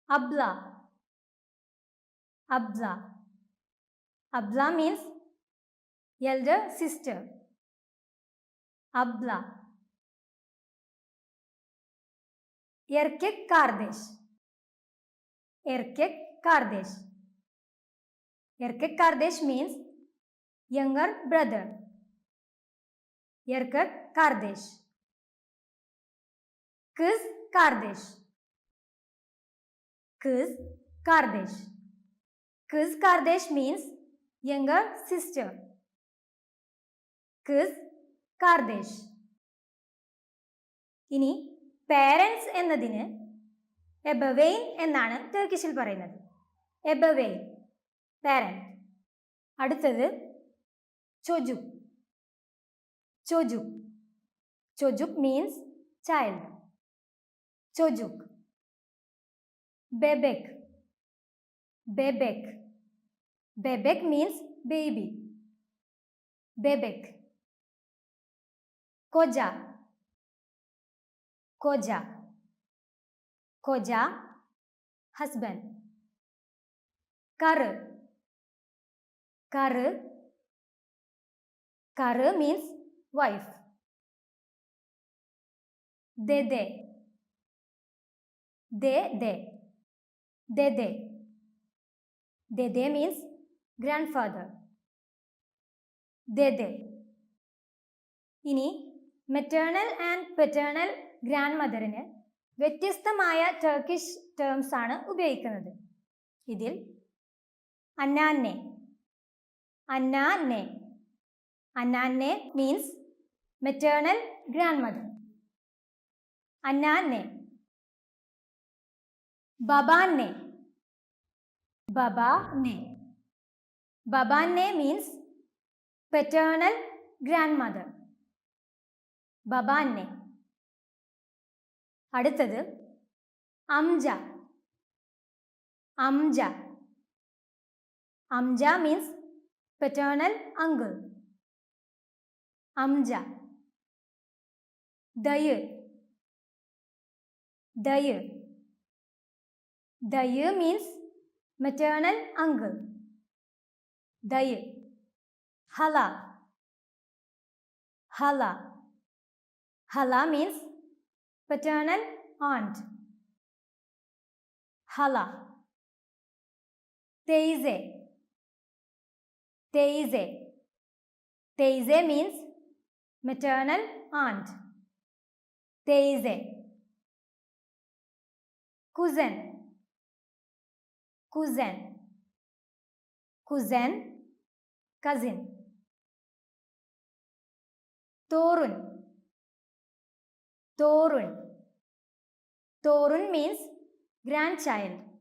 Abla. Abla. Abla means elder sister. Abla. Erkek kardeş. Erkek kardeş. Erkek kardeş means younger brother. Erkek kardeş. Kız kardeş. Kız kardeş. Kız kardeş means younger sister. Kız kardeş. ഇനി parents എന്നതിന് എബവെയിൻ എന്നാണ് ടർക്കിഷിൽ പറയുന്നത്. എബവെയിൻ parent. അടുത്തത് ചൊജുക്. ചൊജുക്. ചൊജുക് മീൻസ് ചൈൽഡ്. ചൊജുക്. ബെബെക്. ബെബെക്. ബെബെക് മീൻസ് ബേബി. ബെബെക്. കൊജ. കൊജ. കൊജ husband. Karı. Karı. Karı means wife. Dede. Dede. Dede. Dede means grandfather. Dede. ഇനി മെറ്റേണൽ ആൻഡ് പെറ്റേണൽ ഗ്രാൻഡ് മദറിന് വ്യത്യസ്തമായ ടർക്കിഷ് ടേംസ് ആണ് ഉപയോഗിക്കുന്നത്. ഇതിൽ അന്നാന്നെ. അന്നാന്നെ. അന്നാന്നെ മീൻസ് മെറ്റേണൽ ഗ്രാൻഡ് മദർ. അന്നാന്നെ. ബബാന്നെ. ബബാന്നെ. ബബാന്നെ മീൻസ് പെറ്റേണൽ ഗ്രാൻഡ് മദർ. ബബാന്നെ. അടുത്തത് അംജ. അംജ. അംജ മീൻസ് പെറ്റേണൽ അങ്കിൾ. അംജ. ദയ്. ദയ്. ദയ് മീൻസ് മെറ്റേണൽ അങ്കിൾ. ദയ്. ഹല. ഹല. ഹല means paternal aunt. Hala. Teyze. Teyze. Teyze means maternal aunt. Teyze. Kuzen. Kuzen. Kuzen, cousin. Torun. Torun. Torun means grandchild.